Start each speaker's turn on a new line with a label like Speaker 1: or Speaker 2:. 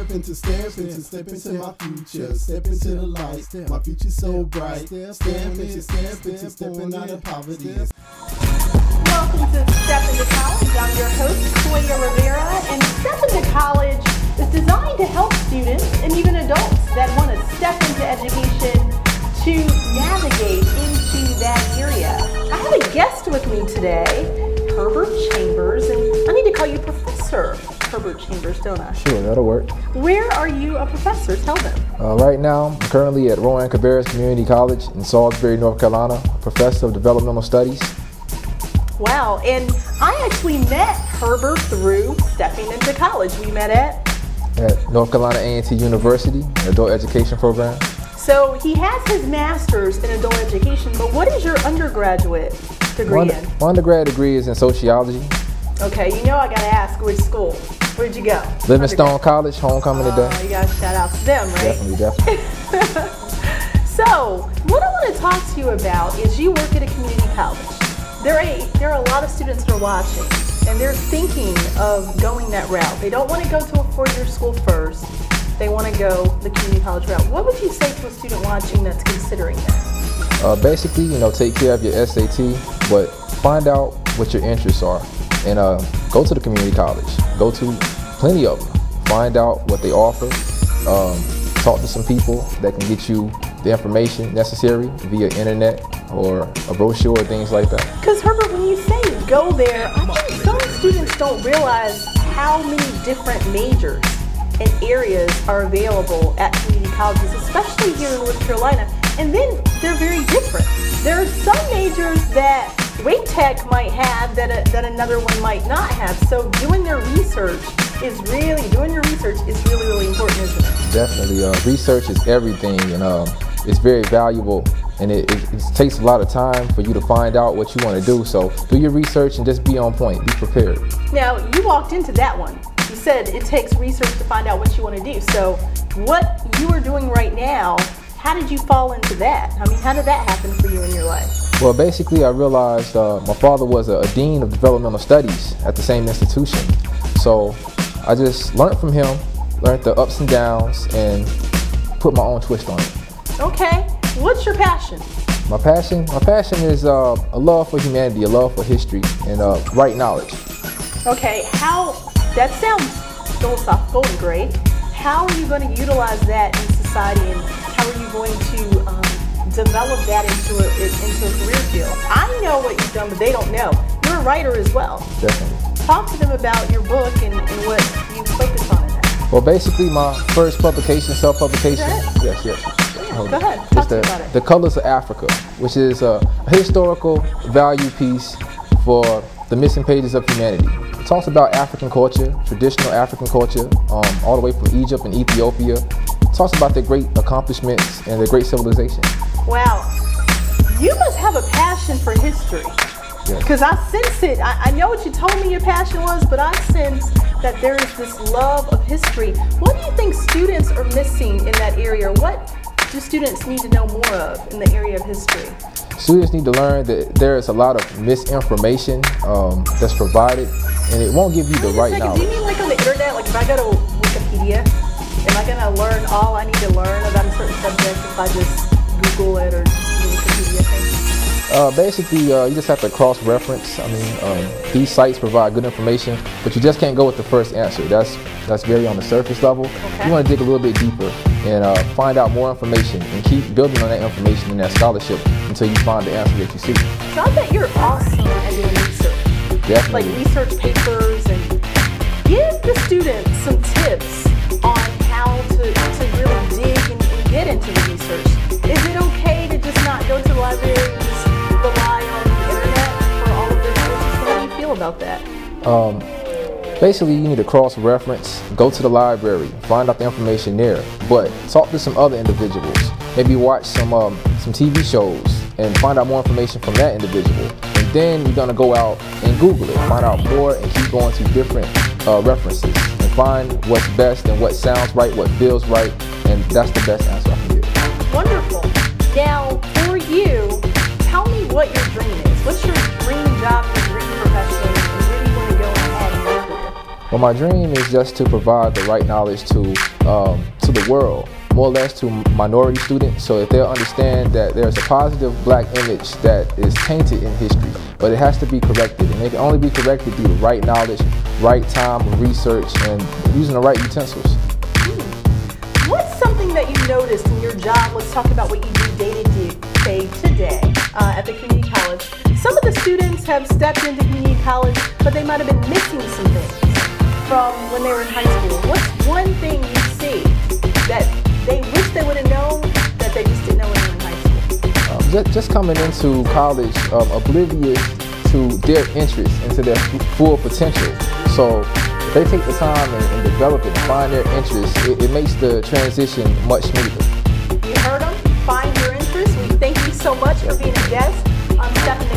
Speaker 1: step into my future, step into the light. My future's so bright. Stepping out of poverty.
Speaker 2: Welcome to Step into College. I'm your host, Koyah Rivera, and Step into College is designed to help students and even adults that want to step into education to navigate into that area. I have a guest with me today, Herbert Chambers, and I need to call you Professor Herbert Chambers, don't I?
Speaker 3: Sure, that'll work.
Speaker 2: Where are you a professor? Tell them.
Speaker 3: Right now, I'm currently at Rowan Cabarrus Community College in Salisbury, North Carolina, Professor of Developmental Studies.
Speaker 2: Wow, and I actually met Herbert through stepping into college. We met
Speaker 3: at North Carolina A&T University, Adult Education Program.
Speaker 2: So he has his master's in adult education, but what is your undergraduate degree in?
Speaker 3: My undergrad degree is in sociology. Okay,
Speaker 2: you know I gotta ask, which school? Where'd you go?
Speaker 3: Livingstone College, homecoming today.
Speaker 2: You gotta shout out to them, right?
Speaker 3: Definitely.
Speaker 2: So, what I want to talk to you about is you work at a community college. There are a lot of students that are watching, and they're thinking of going that route. They don't want to go to a four-year school first. They want to go the community college route. What would you say to a student watching that's considering that?
Speaker 3: Basically, take care of your SAT, but find out what your interests are. And go to the community college. Go to plenty of them. Find out what they offer. Talk to some people that can get you the information necessary via internet or a brochure, things like that.
Speaker 2: Because Herbert, when you say go there, I think some students don't realize how many different majors and areas are available at community colleges, especially here in North Carolina. And then they're very different. There are some majors that Wake Tech might have that another one might not have. So doing your research is really important, isn't it?
Speaker 3: Definitely. Research is everything, and it's very valuable. And it takes a lot of time for you to find out what you want to do. So do your research and just be on point. Be prepared.
Speaker 2: Now, you walked into that one. You said it takes research to find out what you want to do. So what you are doing right now, how did you fall into that? I mean, how did that happen for you in your life?
Speaker 3: Well, basically, I realized my father was a dean of developmental studies at the same institution. So I just learned from him, learned the ups and downs, and put my own twist on it.
Speaker 2: Okay. What's your passion?
Speaker 3: My passion is a love for humanity, a love for history, and right knowledge.
Speaker 2: Okay. That sounds philosophical and great. How are you going to utilize that in society, and how are you going to develop that into a career field? I know what you've done, but they don't know. You're a writer as well.
Speaker 3: Definitely.
Speaker 2: Talk to them about your book and what you focus on in that.
Speaker 3: Well, basically, my first publication, self-publication.
Speaker 2: Yes.
Speaker 3: Yeah,
Speaker 2: go ahead. Talk to me about it.
Speaker 3: The Colors of Africa, which is a historical value piece for the missing pages of humanity. It talks about African culture, traditional African culture, all the way from Egypt and Ethiopia. It talks about their great accomplishments and their great civilization.
Speaker 2: Wow. You must have a passion for history. Because I sense it. I know what you told me your passion was, but I sense that there is this love of history. What do you think students are missing in that area? What do students need to know more of in the area of history?
Speaker 3: Students need to learn that there is a lot of misinformation that's provided, and it won't give you the right knowledge.
Speaker 2: Do you mean like on the internet? Like if I go to Wikipedia, am I going to learn all I need to learn about a certain subject if I just Google it or do the Wikipedia thing?
Speaker 3: Basically, you just have to cross-reference. I mean, these sites provide good information, but you just can't go with the first answer. That's very on the surface level.
Speaker 2: Okay.
Speaker 3: You want to dig a little bit deeper and find out more information and keep building on that information and that scholarship until you find the answer that you seek.
Speaker 2: So I bet you're awesome at doing research.
Speaker 3: Definitely.
Speaker 2: Like research papers, and give the students some tips on how to really dig and get into the research. Is it okay to just not go to the library and just rely on the internet for all of their sources? How do you feel about that?
Speaker 3: Basically, you need to cross-reference, go to the library, find out the information there, but talk to some other individuals. Maybe watch some TV shows and find out more information from that individual. And then you're going to go out and Google it, find out more, and keep going to different references and find what's best and what sounds right, what feels right, and that's the best answer I can give.
Speaker 2: Wonderful. Now, for you, tell me what your dream is. What's your dream job, your dream profession, and where do you want to go ahead in your career?
Speaker 3: Well, my dream is just to provide the right knowledge to the world, more or less to minority students, so that they'll understand that there's a positive black image that is tainted in history, but it has to be corrected, and it can only be corrected through the right knowledge, right time of research, and using the right utensils.
Speaker 2: What's something that you noticed in your job? Let's talk about what you do day to day today at the community college. Some of the students have stepped into community college, but they might have been missing some things from when they were in high school. What's one thing you see that they wish they would have known that they just didn't know when they were in high school?
Speaker 3: Just coming into college oblivious to their interests and to their full potential. So if they take the time and develop it and find their interests, it makes the transition much smoother.
Speaker 2: You heard them. Find your interests. We thank you so much for being a guest on Step in the